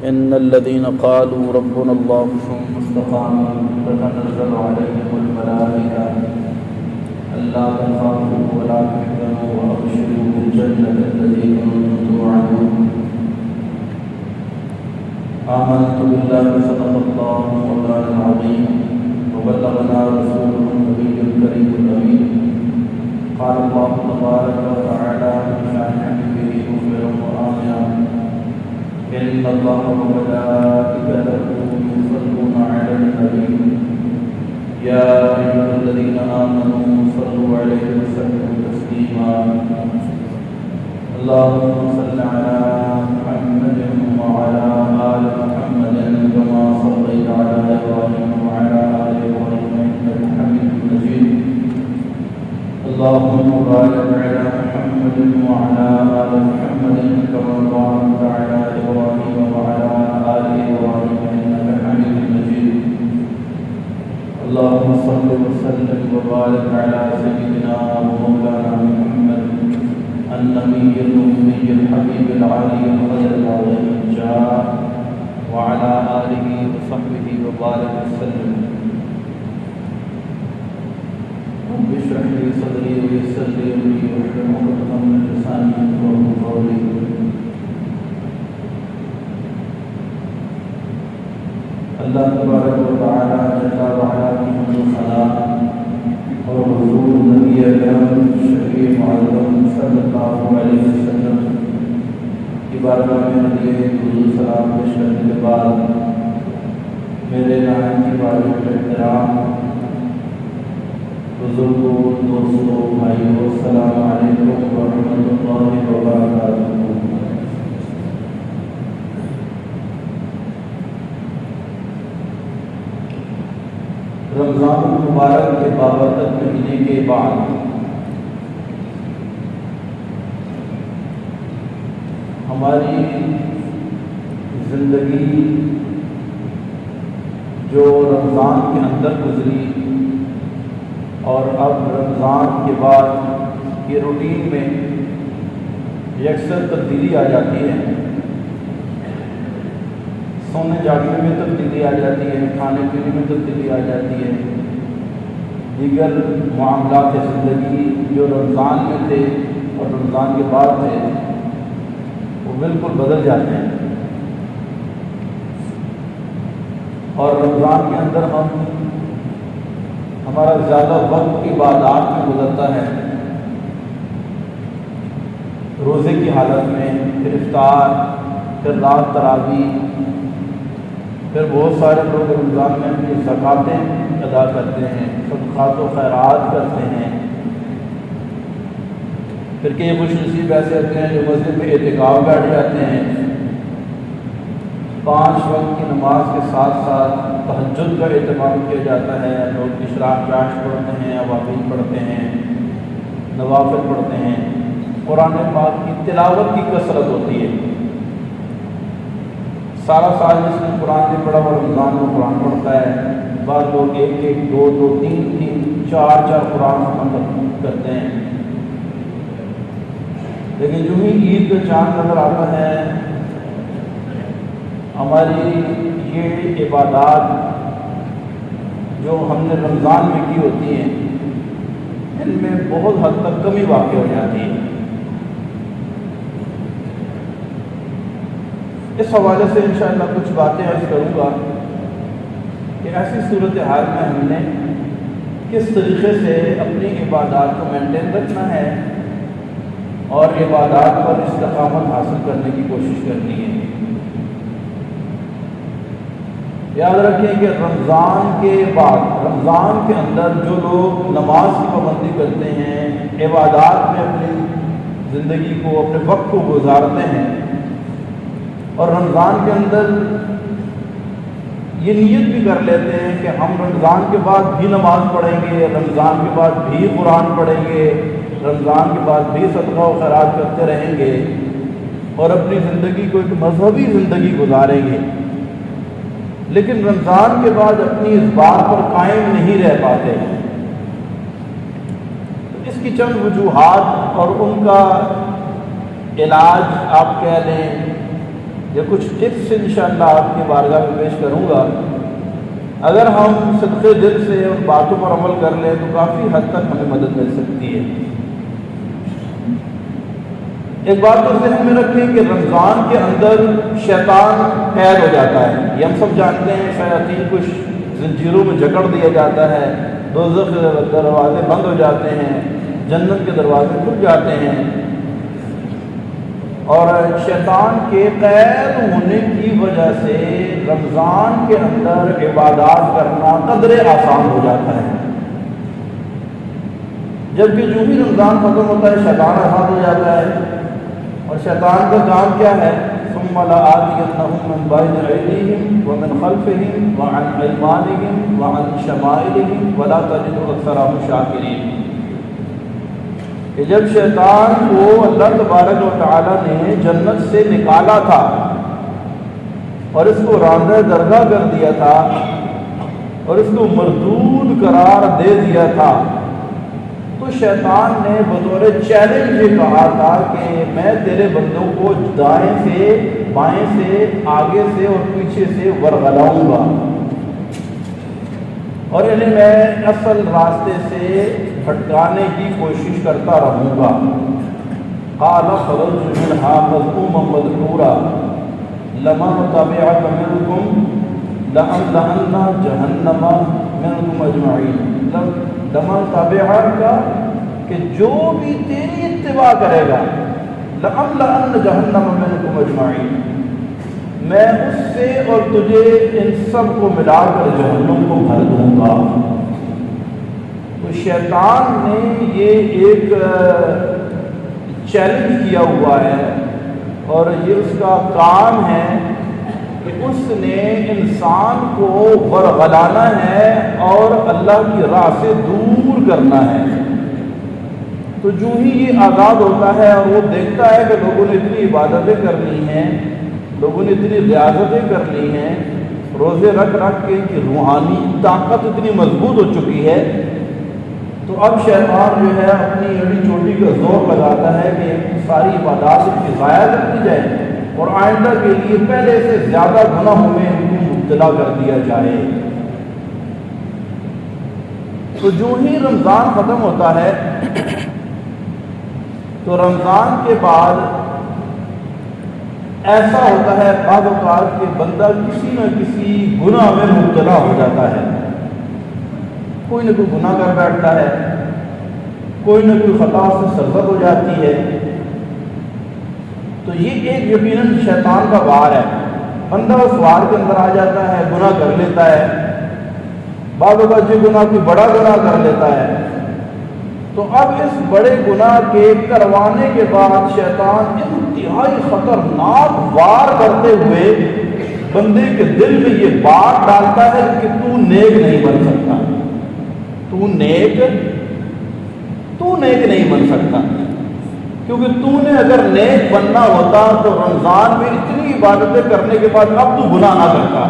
إن الذين قالوا ربنا الله ثم استقاموا تتنزل عليهم الملائكة ألا تخافوا ولا تحزنوا وأبشروا بالجنة التي كنتم توعدون آمنت بالله صدق الله مولانا العظيم وبلغنا رسوله النبي الكريم الأمين قال الله تبارك وتعالى في شأن حبيبه مخبرا وآمنا إن الله وملائكته يصلون على النبي يا أيها الذين آمنوا صلوا عليه وسلموا تسليما اللهم صل على محمد وعلى آل محمد كما صليت على إبراهيم وعلى آل إبراهيم إنك حميد مجيد اللهم بارك على محمد وعلى آل محمد كما باركت على إبراهيم وعلى آل إبراهيم إنك حميد مجيد اللهم صل وسلم وبارك على سيدنا ومولانا محمد النبي الأمي الحبيب العالي القدر العظيم الجاه وعلى آله وصحبه وبارك وسلم رب اشرح لي صدري ويسر لي أمري واحلل عقدة من لساني يفقهوا قولي اللہ تبارک و تعالی جل وعلا کی حمد و ثنا اور حضور نبی اکرم شفیع معظم صلی اللہ علیہ وسلم کی بارگاہ میں ہدیہ درود سلام پیش کرنے کے بعد میرے نام کی بارگاہ میں احترام بزرگوں دوستوں بھائیوں السلام علیکم ورحمۃ اللہ وبرکاتہ۔ رمضان المبارک کے بابرکت مہینے کے بعد ہماری زندگی جو رمضان کے اندر گزری اور اب رمضان کے بعد کی روٹین میں یکسر تبدیلی آ جاتی ہے، سونے جاگنے میں تبدیلی آ جاتی ہے، کھانے پینے میں تبدیلی آ جاتی ہے، دیگر معاملات زندگی جو رمضان میں تھے اور رمضان کے بعد تھے وہ بالکل بدل جاتے ہیں، اور رمضان کے اندر ہمارا زیادہ وقت عبادات میں گزرتا ہے، روزے کی حالت میں، پھر افطار، پھر رات تراویح، پھر بہت سارے لوگ رمضان میں اپنی زکاتیں ادا کرتے ہیں، صدقات و خیرات کرتے ہیں، پھر کئی خوش نصیب ایسے ہوتے ہیں جو مسجد میں اعتکاف بیٹھ جاتے ہیں، 5 وقت کی نماز کے ساتھ ساتھ تہجد کا اہتمام کیا جاتا ہے، لوگ اشراق چاش پڑھتے ہیں، اوابین پڑھتے ہیں، نوافل پڑھتے ہیں، قرآن پاک کی تلاوت کی کثرت ہوتی ہے، سارا سال جس نے قرآن نہیں پڑھا وہ رمضان میں قرآن پڑھتا ہے، بعض لوگ 1 2 2 3 3 4 قرآن ختم کرتے ہیں، لیکن جو ہی عید کا چاند نظر آتا ہے ہماری یہ عبادات جو ہم نے رمضان میں کی ہوتی ہیں ان میں بہت حد تک کمی واقع ہو جاتی ہے۔ اس حوالے سے انشاءاللہ کچھ باتیں عرض کروں گا کہ ایسی صورتحال میں ہم نے کس طریقے سے اپنی عبادات کو مینٹین رکھنا ہے اور عبادات پر استقامت حاصل کرنے کی کوشش کرنی ہے۔ یاد رکھیں کہ رمضان کے بعد، رمضان کے اندر جو لوگ نماز کی پابندی کرتے ہیں، عبادات میں اپنی زندگی کو، اپنے وقت کو گزارتے ہیں اور رمضان کے اندر یہ نیت بھی کر لیتے ہیں کہ ہم رمضان کے بعد بھی نماز پڑھیں گے، رمضان کے بعد بھی قرآن پڑھیں گے، رمضان کے بعد بھی صدقہ و خیرات کرتے رہیں گے اور اپنی زندگی کو ایک مذہبی زندگی گزاریں گے، لیکن رمضان کے بعد اپنی اس بات پر قائم نہیں رہ پاتے۔ اس کی چند وجوہات اور ان کا علاج آپ کہہ لیں یا کچھ ٹپس انشاءاللہ آپ کی بارگاہ میں پیش کروں گا. اگر ہم صدقے دل سے ان باتوں پر عمل کر لیں تو کافی حد تک ہمیں مدد مل سکتی ہے. ایک بات تو ذہن میں رکھیں کہ رمضان کے اندر شیطان قید ہو جاتا ہے. یہ ہم سب جانتے ہیں. شیاطین کو زنجیروں میں جکڑ دیا جاتا ہے، دوزخ کے دروازے بند ہو جاتے ہیں، جنت کے دروازے کھل جاتے ہیں، اور شیطان کے قید ہونے کی وجہ سے رمضان کے اندر عبادات کرنا قدرے آسان ہو جاتا ہے. جبکہ جو بھی رمضان ختم ہوتا ہے شیطان آسان ہو جاتا ہے. اور شیطان کا کام کیا ہے؟ ثم لآتینہم من بین ایدیہم ومن خلفہم وعن ایمانہم وعن شمائلہم ولا تجد اکثرہم شاکرین. کہ جب شیطان کو اللہ تبارک و تعالی نے جنت سے نکالا تھا اور اس کو راندہ درگاہ کر دیا تھا اور اس کو مردود قرار دے دیا تھا، تو شیطان نے بطور چیلنج یہ کہا تھا کہ میں تیرے بندوں کو دائیں سے، بائیں سے، آگے سے اور پیچھے سے ورغلاؤں گا اور انہیں میں اصل راستے سے بھٹکانے کی کوشش کرتا رہوں گا. قال خرج منها مذموما مدحورا لمن تبعك منكم لأملأن جہنم منكم اجمعین. لمن تبعك کہ جو بھی تیری اتباع کرے گا، لأملأن جہنم منكم اجمعین، میں اس سے اور تجھے ان سب کو ملا کر جہنم کو بھر دوں گا. تو شیطان نے یہ ایک چیلنج کیا ہوا ہے اور یہ اس کا کام ہے کہ اس نے انسان کو ورغلانا ہے اور اللہ کی راہ سے دور کرنا ہے. تو جو ہی یہ آزاد ہوتا ہے اور وہ دیکھتا ہے کہ لوگوں نے اتنی عبادتیں کر لی ہیں، لوگوں نے اتنی ریاضتیں کر لی ہیں، روزے رکھ رکھ کے ان کی روحانی طاقت اتنی مضبوط ہو چکی ہے، تو اب شیطان جو ہے اپنی اڑی چوٹی کا زور لگاتا ہے کہ ساری عبادات ان کی ضائع کر دی جائے اور آئندہ کے لیے پہلے سے زیادہ گناہوں میں ان کو مبتلا کر دیا جائے. تو جو ہی رمضان ختم ہوتا ہے تو رمضان کے بعد ایسا ہوتا ہے بعض اوقات کہ بندہ کسی نہ کسی گناہ میں مبتلا ہو جاتا ہے. کوئی نہ کوئی گناہ کر بیٹھتا ہے، کوئی نہ کوئی خطا سے سرزد ہو جاتی ہے. تو یہ ایک یقیناً شیطان کا وار ہے. بندہ اس وار کے اندر آ جاتا ہے، گناہ کر لیتا ہے. بعض اوقات یہ گناہ کوئی بڑا گناہ کر لیتا ہے. تو اب اس بڑے گناہ کے کروانے کے بعد شیطان انتہائی خطرناک وار کرتے ہوئے بندے کے دل میں یہ بات ڈالتا ہے کہ تو نیک نہیں بن سکتا، تو نیک نہیں بن سکتا، کیونکہ تو نے اگر نیک بننا ہوتا تو رمضان میں اتنی عبادتیں کرنے کے بعد اب تو گناہ نہ کرتا.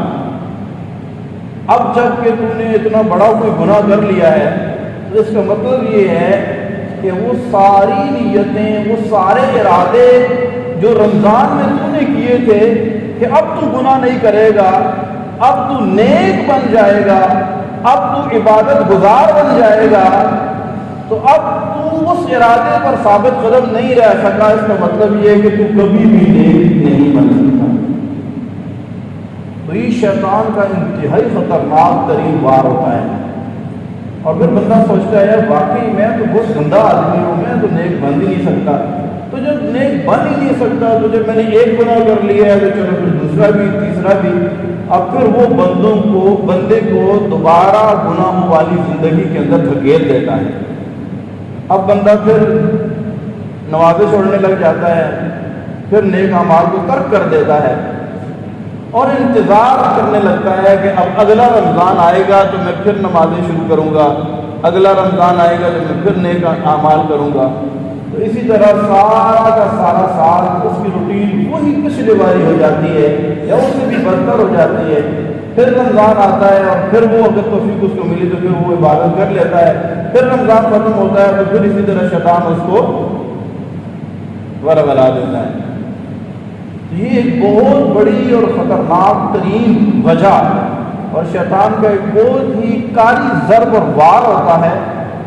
اب جب کہ تو نے اتنا بڑا کوئی گناہ کر لیا ہے تو اس کا مطلب یہ ہے کہ وہ ساری نیتیں، وہ سارے ارادے جو رمضان میں تو نے کیے تھے کہ اب تو گناہ نہیں کرے گا، اب تو نیک بن جائے گا، اب تو عبادت گزار بن جائے گا، تو اب تو اس ارادے پر ثابت قدم نہیں رہ سکا. اس کا مطلب یہ ہے کہ تو کبھی بھی نیک نہیں بن سکتا. تو یہ شیطان کا انتہائی خطرناک ترین وار ہوتا ہے. اور پھر بندہ سوچتا ہے واقعی میں تو بہت گندا آدمی ہوں، میں تو نیک بن ہی نہیں سکتا. تو جب نیک بن ہی نہیں سکتا تو جب میں نے ایک گناہ کر لیا ہے تو چلو پھر دوسرا بھی، تیسرا بھی. اب پھر وہ بندے کو دوبارہ گناہوں والی زندگی کے اندر دھکیل دیتا ہے. اب بندہ پھر نمازیں چھوڑنے لگ جاتا ہے، پھر نیک اعمال کو ترک کر دیتا ہے اور انتظار کرنے لگتا ہے کہ اب اگلا رمضان آئے گا تو میں پھر نمازیں شروع کروں گا، اگلا رمضان آئے گا تو میں پھر نیک اعمال کروں گا. تو اسی طرح سارا کا سارا سال اس کی روٹین وہی پچھلے والی ہو جاتی ہے یا اس سے بھی بدتر ہو جاتی ہے. پھر رمضان آتا ہے اور پھر وہ اگر توفیق اس کو ملی تو پھر وہ عبادت کر لیتا ہے. پھر رمضان ختم ہوتا ہے تو پھر اسی طرح شیطان اس کو ورغلا دیتا ہے. یہ ایک بہت بڑی اور خطرناک ترین وجہ اور شیطان کا ایک بہت ہی کاری ضرب اور وار ہوتا ہے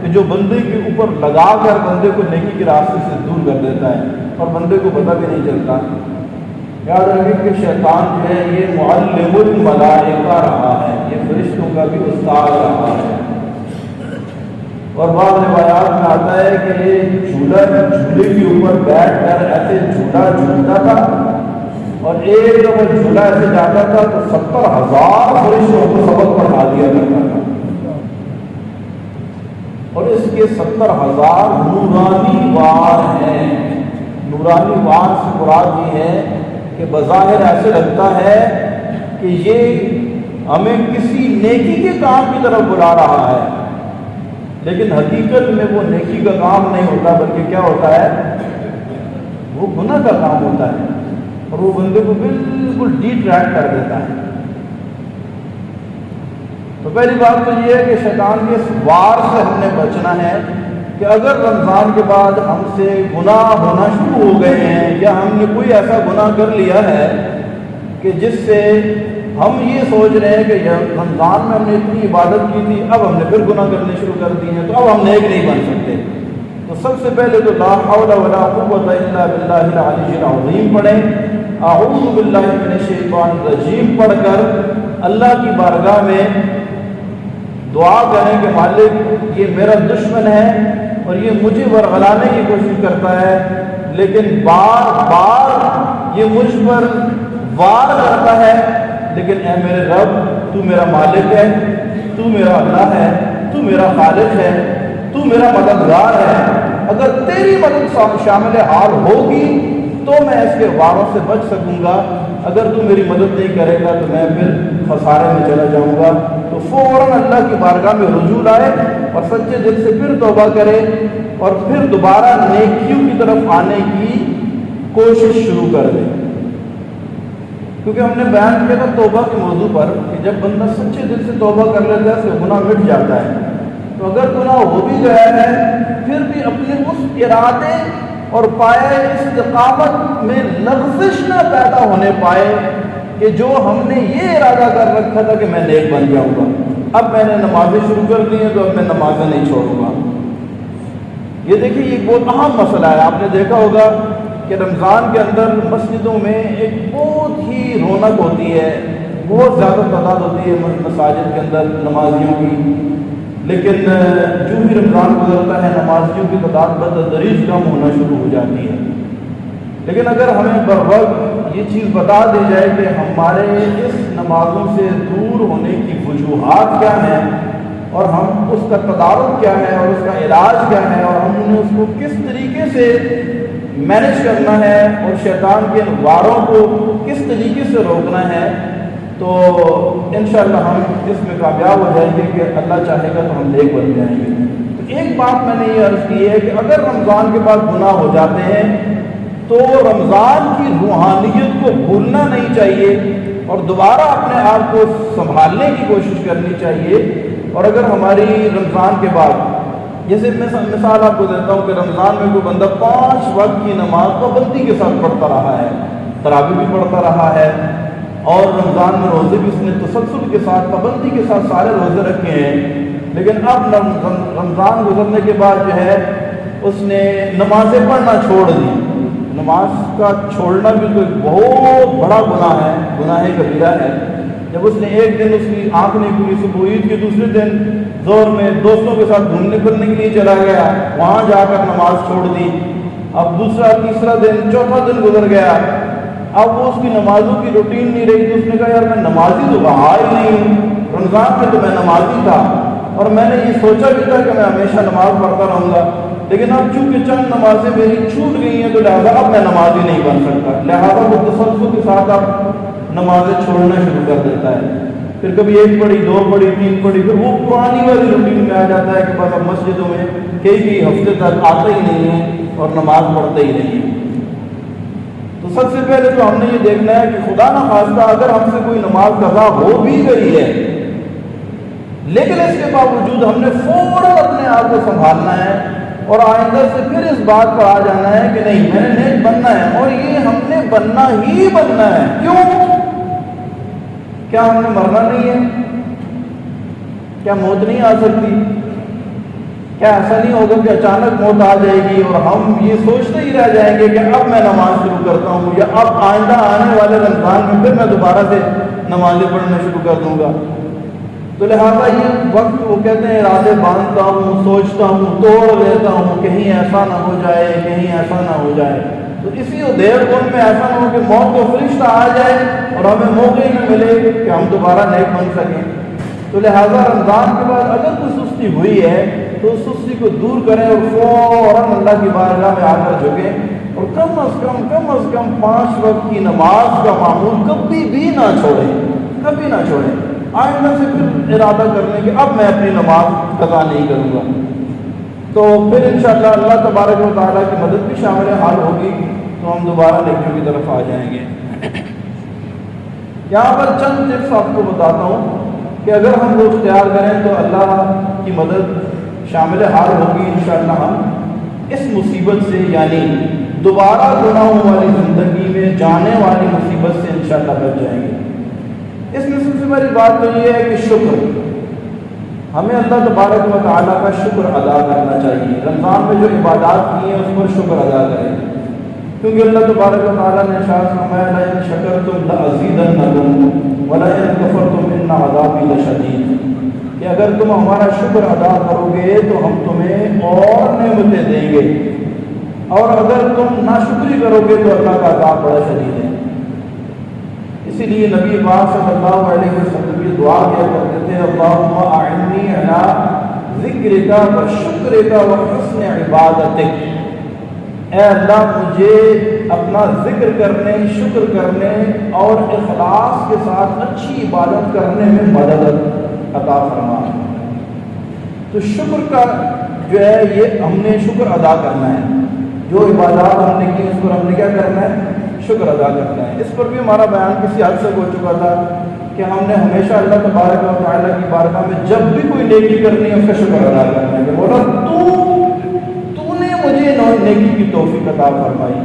کہ جو بندے کے اوپر لگا کر بندے کو نیکی کے راستے سے دور کر دیتا ہے اور بندے کو پتہ بھی نہیں چلتا۔ یاد رکھیں کہ شیطان جو ہے یہ معلم الملائکہ رہا ہے، یہ فرشتوں کا بھی استاد رہا ہے، اور بعض روایات میں آتا ہے کہ یہ جھولے کے اوپر بیٹھ کر ایسے جھولا جھولتا تھا اور ایک دفعہ جھولا ایسے جاتا تھا تو 70,000 فرشتوں کو سبق پڑھا دیا کرتا تھا، اور اس کے 70,000 نورانی وار ہیں۔ نورانی وار سے مراد یہ ہے کہ بظاہر ایسے لگتا ہے کہ یہ ہمیں کسی نیکی کے کام کی طرف بلا رہا ہے، لیکن حقیقت میں وہ نیکی کا کام نہیں ہوتا، بلکہ کیا ہوتا ہے، وہ گناہ کا کام ہوتا ہے، اور وہ بندے کو بالکل ڈی ٹریک کر دیتا ہے۔ تو پہلی بات تو یہ ہے کہ شیطان کے اس وار سے ہم نے بچنا ہے کہ اگر رمضان کے بعد ہم سے گناہ ہونا شروع ہو گئے ہیں یا ہم نے کوئی ایسا گناہ کر لیا ہے کہ جس سے ہم یہ سوچ رہے ہیں کہ رمضان میں ہم نے اتنی عبادت کی تھی، اب ہم نے پھر گناہ کرنے شروع کر دی ہیں، تو اب ہم نیک نہیں بن سکتے، تو سب سے پہلے تو لا حول ولا قوت الا باللہ العلی العظیم پڑھیں، اعوذ باللہ من الشیطان الرجیم پڑھ کر اللہ کی بارگاہ میں دعا کریں کہ مالک یہ میرا دشمن ہے اور یہ مجھے ورغلانے کی کوشش کرتا ہے، لیکن بار بار یہ مجھ پر وار کرتا ہے، لیکن اے میرے رب تو میرا مالک ہے، تو میرا اللہ ہے، تو میرا خالق ہے، تو میرا مددگار ہے، اگر تیری مدد شامل حال ہوگی تو میں اس کے واروں سے بچ سکوں گا، اگر تو میری مدد نہیں کرے گا تو میں پھر خسارے میں چلا جاؤں گا۔ تو فوراً اللہ کی بارگاہ میں رجوع لائے اور سچے دل سے پھر توبہ کرے اور پھر دوبارہ نیکیوں کی طرف آنے کی کوشش شروع کر دے، کیونکہ ہم نے بیان کیا تھا توبہ کے موضوع پر کہ جب بندہ سچے دل سے توبہ کر لیتا ہے اس کا گناہ مٹ جاتا ہے، تو اگر گناہ ہو بھی گیا ہے پھر بھی اپنے اس ارادے اور پائے استقامت میں لغزش نہ پیدا ہونے پائے کہ جو ہم نے یہ ارادہ کر رکھا تھا کہ میں نیک بن جاؤں گا، اب میں نے نمازیں شروع کر دی ہیں تو اب میں نمازیں نہیں چھوڑوں گا۔ یہ دیکھیے یہ بہت اہم مسئلہ ہے۔ آپ نے دیکھا ہوگا کہ رمضان کے اندر مسجدوں میں ایک بہت ہی رونق ہوتی ہے، بہت زیادہ تعداد ہوتی ہے مساجد کے اندر نمازیوں کی، لیکن جو بھی رمضان گزرتا ہے نمازیوں کی تعداد بتدریج کم ہونا شروع ہو جاتی ہے۔ لیکن اگر ہمیں بر وقت یہ چیز بتا دی جائے کہ ہمارے اس نمازوں سے دور ہونے کی وجوہات کیا ہیں اور ہم اس کا تدارک کیا ہے اور اس کا علاج کیا ہے اور ہم نے اس کو کس طریقے سے مینج کرنا ہے اور شیطان کے واروں کو کس طریقے سے روکنا ہے، تو انشاءاللہ ہم اس میں کامیاب ہو جائیں گے کہ اللہ چاہے گا تو ہم نیک بن جائیں گے۔ تو ایک بات میں نے یہ عرض کی ہے کہ اگر رمضان کے بعد گناہ ہو جاتے ہیں تو رمضان کی روحانیت کو بھولنا نہیں چاہیے اور دوبارہ اپنے آپ کو سنبھالنے کی کوشش کرنی چاہیے۔ اور اگر ہماری رمضان کے بعد، جیسے مثال آپ کو دیتا ہوں کہ رمضان میں کوئی بندہ 5 وقت کی نماز پابندی کے ساتھ پڑھتا رہا ہے، تراویح بھی پڑھتا رہا ہے، اور رمضان میں روزے بھی اس نے تسلسل کے ساتھ پابندی کے ساتھ سارے روزے رکھے ہیں، لیکن اب رمضان گزرنے کے بعد جو ہے اس نے نمازیں پڑھنا چھوڑ دی۔ نماز کا چھوڑنا بھی کوئی بہت بڑا گناہ ہے، گناہ کبیرہ ہے۔ جب اس نے ایک دن اس کی آنکھ نہیں کھلی، صبح عید کے دوسرے دن زور میں دوستوں کے ساتھ گھومنے پھرنے کے لیے چلا گیا، وہاں جا کر نماز چھوڑ دی، اب دوسرا تیسرا دن چوتھا دن گزر گیا، اب وہ اس کی نمازوں کی روٹین نہیں رہی، تو اس نے کہا یار میں نمازی تو رہا ہی نہیں ہوں، رمضان میں تو میں نمازی تھا اور میں نے یہ سوچا بھی تھا کہ میں ہمیشہ نماز پڑھتا رہوں گا، لیکن اب چونکہ چند نمازیں میری چھوٹ گئی ہیں تو لہٰذا اب میں نمازی نہیں بن سکتا، لہٰذا وہ تسلسل کے ساتھ اب نمازیں چھوڑنا شروع کر دیتا ہے، پھر کبھی 1 پڑھی 2 پڑھی 3 پڑھی، پھر وہ پرانی والی روٹین میں آ جاتا ہے کہ بس اب مسجدوں میں کئی ہفتے تک آتے ہی نہیں ہیں اور نماز پڑھتے ہی نہیں ہیں۔ تو سب سے پہلے تو ہم نے یہ دیکھنا ہے کہ خدا نہ خواستہ اگر ہم سے کوئی نماز قضا ہو بھی گئی ہے لیکن اس کے باوجود ہم نے فوراً اپنے آپ کو سنبھالنا ہے اور آئندہ سے پھر اس بات پر آ جانا ہے کہ نہیں میں نے نیک بننا ہے، اور یہ ہم نے بننا ہی بننا ہے۔ کیوں؟ کیا ہم نے مرنا نہیں ہے؟ کیا موت نہیں آ سکتی؟ کیا ایسا نہیں ہوگا کہ اچانک موت آ جائے گی اور ہم یہ سوچتے ہی رہ جائیں گے کہ اب میں نماز شروع کرتا ہوں، یا اب آئندہ آنے والے رمضان میں پھر میں دوبارہ سے نمازیں پڑھنا شروع کر دوں گا؟ تو لہٰذا یہ وقت وہ کہتے ہیں ارادے باندھتا ہوں، سوچتا ہوں، توڑ لیتا ہوں، کہیں ایسا نہ ہو جائے، کہیں ایسا نہ ہو جائے۔ تو اسی ادھیڑ بن میں ایسا نہ ہو کہ موت کا فرشتہ آ جائے اور ہمیں موقع ہی نہ ملے کہ ہم دوبارہ نیک بن سکیں۔ تو لہٰذا رمضان کے بعد اگر کوئی سستی ہوئی ہے تو اس سستی کو دور کریں اور فوراً اللہ کی بارگاہ میں آ کر جھکیں، اور کم از کم 5 وقت کی نماز کا معمول کبھی بھی نہ چھوڑیں، کبھی نہ چھوڑیں۔ آئندہ سے پھر ارادہ کر لیں کہ اب میں اپنی نماز قضا نہیں کروں گا، تو پھر انشاءاللہ اللہ تبارک و تعالیٰ کی مدد بھی شامل حال ہوگی، تو ہم دوبارہ نیکیوں کی طرف آ جائیں گے۔ یہاں پر چند ٹپس آپ کو بتاتا ہوں کہ اگر ہم وہ اختیار کریں تو اللہ کی مدد شامل حال ہوگی انشاءاللہ۔ ہم اس مصیبت سے یعنی دوبارہ گناہوں والی زندگی میں جانے والی مصیبت سے انشاءاللہ بچ جائیں گے۔ اس میں سب سے بڑی بات تو یہ ہے کہ شکر، ہمیں اللہ تبارک و تعالیٰ کا شکر ادا کرنا چاہیے۔ رمضان میں جو عبادات کی ہیں اس پر شکر ادا کریں، کیونکہ اللہ تبارک و تعالیٰ نے ارشاد فرمایا لئن شکرتم لأزیدنکم ولئن کفرتم ان عذابی لشدید، کہ اگر تم ہمارا شکر ادا کرو گے تو ہم تمہیں اور نعمتیں دیں گے، اور اگر تم ناشکری کرو گے تو اللہ کا عذاب بڑا شدید ہے۔ اسی لیے نبی پاک صلی اللہ علیہ وسلم یہ دعا کیا کرتے تھے اللہم اعنی علی ذکرک و شکرک و حسن عبادتک، اے اللہ مجھے اپنا ذکر کرنے، شکر کرنے اور اخلاص کے ساتھ اچھی عبادت کرنے میں مدد عطا فرما۔ تو شکر کا جو ہے یہ ہم نے شکر ادا کرنا ہے، جو عبادات ہم نے کی اس پر ہم نے کیا کرنا ہے؟ شکر ادا کرنا ہے۔ اس پر بھی ہمارا بیان کسی حد تک ہو چکا تھا کہ ہم نے ہمیشہ اللہ تبارک و تعالیٰ کی بارگاہ میں جب بھی کوئی نیکی کرنی ہے اس کا شکر ادا کرنا ہے کہ مولا تو نے مجھے نیکی کی توفیق عطا فرمائی،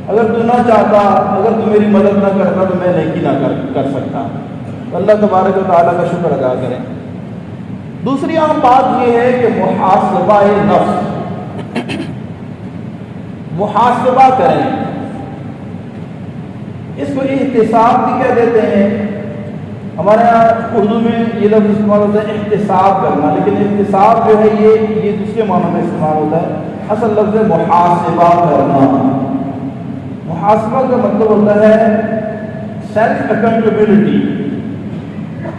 اگر تو نہ چاہتا، اگر تو میری مدد نہ کرتا تو میں نیکی نہ کر سکتا۔ اللہ تبارک و تعالیٰ کا شکر ادا کریں۔ دوسری اہم بات یہ ہے کہ محاسبہ نفس، محاسبہ کریں۔ اس کو احتساب بھی کہہ دیتے ہیں، ہمارے یہاں اردو میں یہ لفظ استعمال ہوتا ہے احتساب کرنا، لیکن احتساب جو ہے یہ دوسرے معنوں میں استعمال ہوتا ہے۔ اصل لفظ ہے محاسبہ کرنا۔ محاسبہ کا مطلب ہوتا ہے سیلف اکاؤنٹیبلٹی،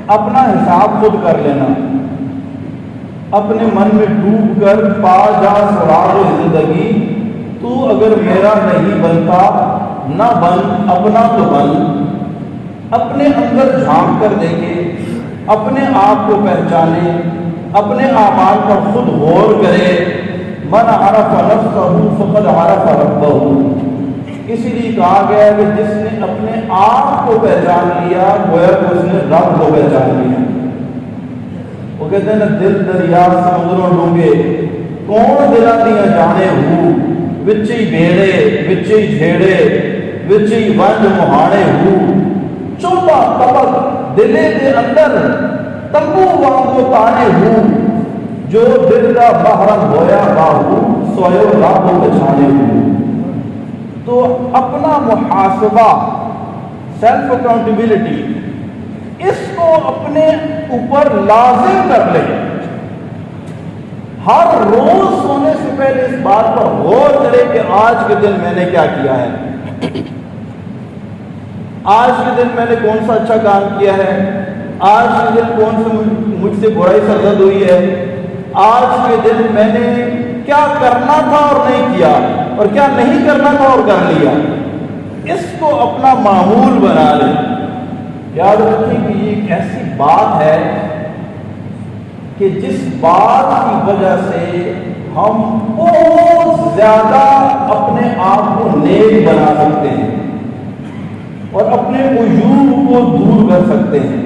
اپنا حساب خود کر لینا، اپنے من میں ڈوب کر پا جا سراغ زندگی، تو اگر میرا نہیں بنتا نہ بن، اپنا تو بن، اپنے اندر جھانک کر دیکھے، اپنے آپ کو پہچانے، اپنے اعمال پر خود غور کرے۔ من عرف نفسہ فقد عرف ربہ، اسی لیے کہا گیا ہے کہ جس نے اپنے آپ کو پہچان لیا گویا کہ اس نے رب کو پہچان لیا۔ وہ کہتے ہیں نا دل دریا سمندروں ڈوبے، کون دلا دیا جانے ہو، وچی بیڑے وچی جھیڑے وچی ونج مہانے ہو، چوبا طبق دلے دے اندر تنبو وانگو تانے ہو، جو دل کا بحرم ہویا باہو سوئے رب کو پہچانے ہو۔ تو اپنا محاسبہ، سیلف اکاؤنٹیبلٹی، اس کو اپنے اوپر لازم کر لیں۔ ہر روز سونے سے پہلے اس بات پر غور کرے کہ آج کے دن میں نے کیا کیا ہے، آج کے دن میں نے کون سا اچھا کام کیا ہے، آج کے دن کون سے مجھ سے برائی سرزد ہوئی ہے، آج کے دن میں نے کیا کرنا تھا اور نہیں کیا، اور کیا نہیں کرنا تھا اور کر لیا۔ اس کو اپنا معمول بنا لیں۔ یاد رکھیں کہ یہ ایک ایسی بات ہے کہ جس بات کی وجہ سے ہم بہت زیادہ اپنے آپ کو نیک بنا سکتے ہیں اور اپنے عیوب کو دور کر سکتے ہیں۔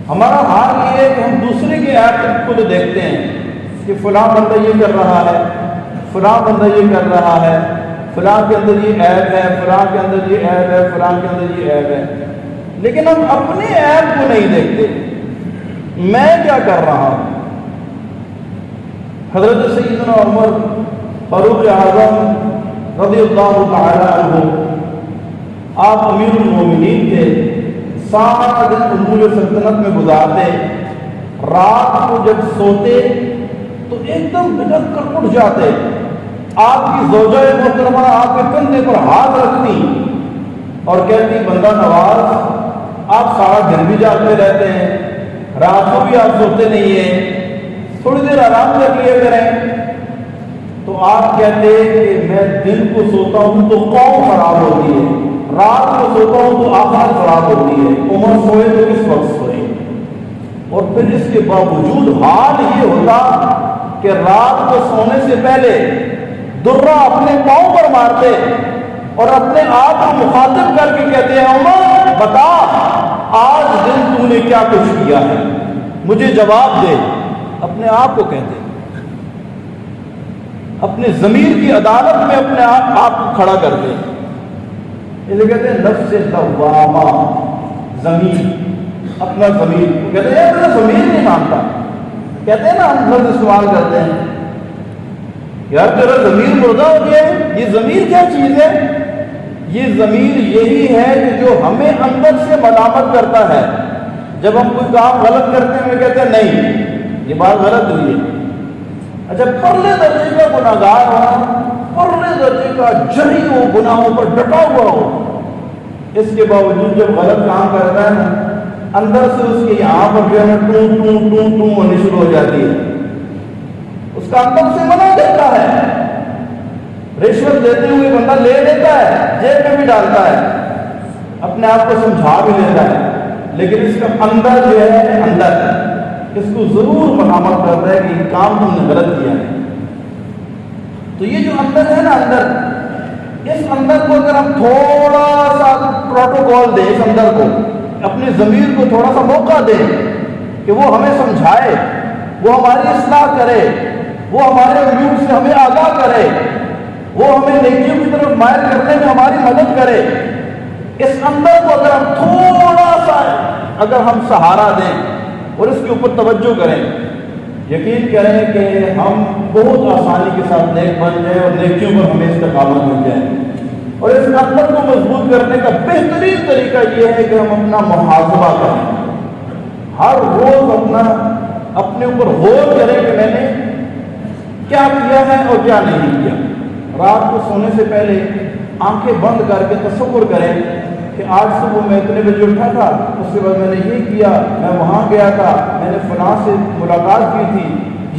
ہمارا حال یہ ہے کہ ہم دوسرے کے عیب کو تو دیکھتے ہیں کہ کہ فلاں بندہ یہ کر رہا ہے، فلاں بندہ یہ کر رہا ہے، فلاں کے اندر یہ عیب ہے، فلاں کے اندر یہ عیب ہے، فلاں کے اندر یہ عیب ہے، لیکن ہم اپنے عیب کو نہیں دیکھتے، میں کیا کر رہا ہوں۔ حضرت سیدنا عمر فاروق اعظم رضی اللہ تعالی عنہ، آپ امیر المومنین تھے، سارا دن امور سلطنت میں گزارتے، رات کو جب سوتے تو ایک دم بھٹک کر اٹھ جاتے، آپ کی زوجہ محترمہ آپ کے کندھے پر ہاتھ رکھتی اور کہتی بندہ نواز آپ سارا دن بھی جاگتے رہتے ہیں، رات کو بھی آپ سوتے نہیں ہیں، تھوڑی دیر آرام کر لیا کریں۔ تو آپ کہتے کہ میں دن کو سوتا ہوں تو قوم خراب ہوتی ہے، رات کو سوتا ہوں تو آخرت خراب ہوتی ہے، عمر سوئے تو کس وقت سوئے۔ اور پھر اس کے باوجود حال یہ ہوتا کہ رات کو سونے سے پہلے درہ اپنے پاؤں پر مارتے اور اپنے آپ کو مخاطب کر کے کہتے ہیں عمر بتا آج دن تو نے کیا کچھ کیا ہے، مجھے جواب دے۔ اپنے آپ کو کہتے، اپنے ضمیر کی عدالت میں اپنے آپ کو کھڑا کرتے، اسے کہتے ہیں نفس لوامہ، ضمیر، اپنا ضمیر کہتے ہیں اپنا ضمیر نہیں مانتا، کہتے ہیں نا ہم لفظ استعمال کرتے ہیں یار تیرا ضمیر مردہ ہو گیا ہے۔ یہ ضمیر کیا چیز ہے؟ یہ ضمیر یہی ہے کہ جو ہمیں اندر سے ملامت کرتا ہے، جب ہم کوئی کام غلط کرتے ہیں ہمیں کہتے ہیں نہیں یہ بات غلط ہوئی ہے۔ اچھا پرلے درجے کا گناہگار ہو، پرلے درجے کا جری ہو، گناہوں پر ڈٹا ہوا ہو، اس کے باوجود جب غلط کام کرتا ہے نا اندر سے اس کے یہاں پر جو ہے ٹوں ٹوں ٹوں ٹوں ہونی شروع ہو جاتی ہے، اس کا اندر سے منع دیتا ہے، رشوت دیتے ہوئے بندہ لے لیتا ہے، جیب میں بھی ڈالتا ہے، اپنے آپ کو سمجھا بھی لیتا ہے، لیکن اس کا اندر جو ہے اندر اس کو ضرور ملامت کرتا ہے کہ یہ کام تم نے غلط کیا ہے۔ تو یہ جو اندر ہے نا اندر، اس اندر کو اگر ہم تھوڑا سا پروٹوکول دیں، اس اندر کو اپنے ضمیر کو تھوڑا سا موقع دیں کہ وہ ہمیں سمجھائے، وہ ہماری اصلاح کرے، وہ ہمارے عیوب سے ہمیں آگاہ کرے، وہ ہمیں نیکیوں کی طرف مائل کرنے میں ہماری مدد کرے، اس اندر کو اگر ہم تھوڑا سا اگر ہم سہارا دیں اور اس کے اوپر توجہ کریں، یقین کریں کہ ہم بہت آسانی کے ساتھ نیک بن جائیں اور نیکیوں پر ہمیں استقامت مل جائے۔ اور اس اندر کو مضبوط کرنے کا بہترین طریقہ یہ ہے کہ ہم اپنا محاسبہ کریں، ہر روز اپنے اوپر غور کریں کہ میں نے کیا کیا ہے اور کیا نہیں کیا۔ رات کو سونے سے پہلے آنکھیں بند کر کے تصور کریں کہ آج صبح میں اتنے بجے اٹھا تھا، اس کے بعد میں نے یہ کیا، میں وہاں گیا تھا، میں نے فلاں سے ملاقات کی تھی،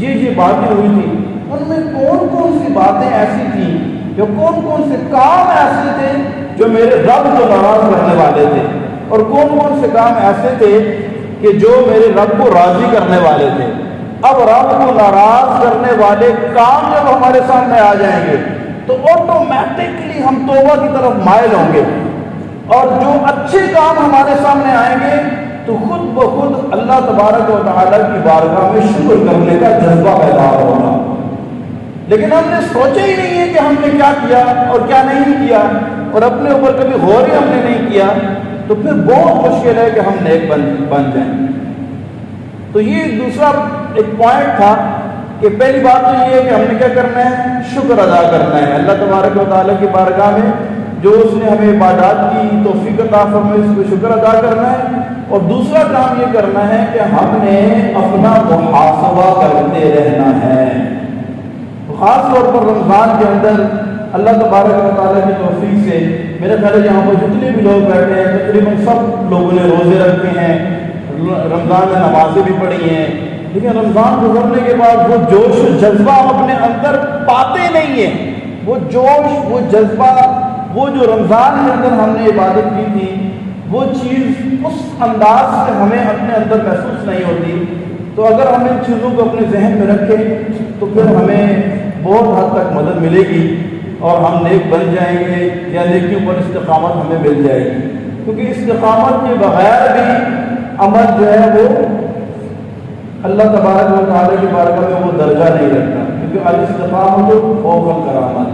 یہ باتیں ہوئی تھیں، ان میں کون کون سی باتیں ایسی تھیں، جو کون کون سے کام ایسے تھے جو میرے رب کو ناراض کرنے والے تھے، اور کون کون سے کام ایسے تھے کہ جو میرے رب کو راضی کرنے والے تھے۔ اب رب کو ناراض کرنے والے کام جب ہمارے سامنے آ جائیں گے تو آٹومیٹکلی ہم توبہ کی طرف مائل ہوں گے، اور جو اچھے کام ہمارے سامنے آئیں گے تو خود بخود اللہ تبارک و تعالیٰ کی بارگاہ میں شکر کرنے کا جذبہ پیدا ہوگا۔ لیکن ہم نے سوچا ہی نہیں ہے کہ ہم نے کیا کیا اور کیا نہیں کیا، اور اپنے اوپر کبھی غور ہی ہم نے نہیں کیا، تو پھر بہت مشکل ہے کہ ہم نیک بن جائیں۔ تو یہ دوسرا ایک پوائنٹ تھا کہ پہلی بات تو یہ ہے کہ ہم نے کیا کرنا ہے، شکر ادا کرنا ہے اللہ تبارک و تعالیٰ کی بارگاہ میں، جو اس نے ہمیں عبادات کی توفیق عطا فرمائی، اس کو شکر ادا کرنا ہے۔ اور دوسرا کام یہ کرنا ہے کہ ہم نے اپنا محاسبہ کرتے رہنا ہے۔ خاص طور پر رمضان کے اندر اللہ تبارک و تعالیٰ کی توفیق سے میرے خیال ہے یہاں پر جتنے بھی لوگ بیٹھے ہیں تقریباً سب لوگوں نے روزے رکھے ہیں، رمضان میں نمازیں بھی پڑھی ہیں، لیکن رمضان گزرنے کے بعد وہ جوش و جذبہ ہم اپنے اندر پاتے نہیں ہیں، وہ جوش، وہ جذبہ، وہ جو رمضان کے اندر ہم نے عبادت کی تھی وہ چیز اس انداز سے ہمیں اپنے اندر محسوس نہیں ہوتی۔ تو اگر ہم ان چیزوں کو اپنے ذہن میں رکھیں تو پھر ہمیں بہت حد تک مدد ملے گی اور ہم نیک بن جائیں گے، یا نیکیوں پر استقامت ہمیں مل جائے گی، کیونکہ استقامت کے بغیر بھی عمل جو ہے وہ اللہ تبارک و تعالیٰ کی بارگاہ میں وہ درجہ نہیں رکھتا، کیونکہ الاستقامت فوق الکرامت،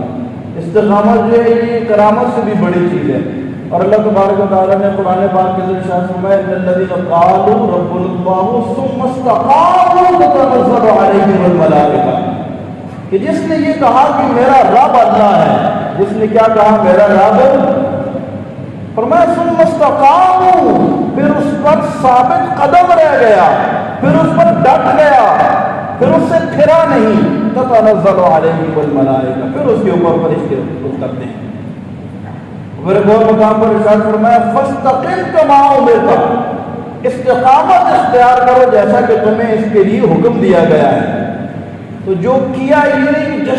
استقامت جو ہے یہ کرامت سے بھی بڑی چیز ہے۔ اور اللہ تبارک و تعالیٰ نے قرآن پاک کے اندر ارشاد فرمایا ان الذین قالوا ربنا اللہ ثم استقاموا تتنزل علیہم الملائکہ، کہ جس نے یہ کہا کہ میرا رب اللہ ہے، جس نے کیا کہا میرا رب، فرمایا ثم استقاموا، پھر اس پر ثابت قدم رہ گیا، پھر اس پر ڈٹ گیا، پھر اس سے پھرا نہیں، تتنزل علیہم الملائکہ، پھر اس کے اوپر فرشتے اترتے ہیں۔ پھر ایک اور مقام پر ارشاد فرمایا فاستقم کما امرت، استقامت اختیار کرو جیسا کہ تمہیں اس کے لیے حکم دیا گیا ہے۔ تو جو کیا یہ نہیں کہ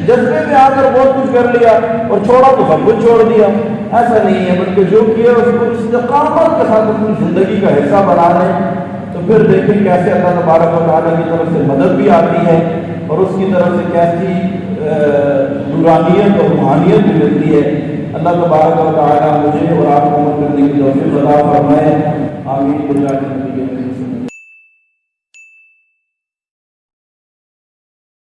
جذبے میں آ کر بہت کچھ کر لیا اور چھوڑا تو سب کچھ چھوڑ دیا، ایسا نہیں ہے، بلکہ جو کیا اس کو استقامت کے ساتھ اپنی زندگی کا حصہ بنا لیں، تو پھر دیکھیں کیسے اللہ تبارک و تعالیٰ کی طرف سے مدد بھی آتی ہے اور اس کی طرف سے کیسی نورانیت اور روحانیت بھی ملتی ہے۔ اللہ تبارک و تعالیٰ مجھے اور آپ کو عمل کرنے کی توفیق عطا فرمائے، آمین۔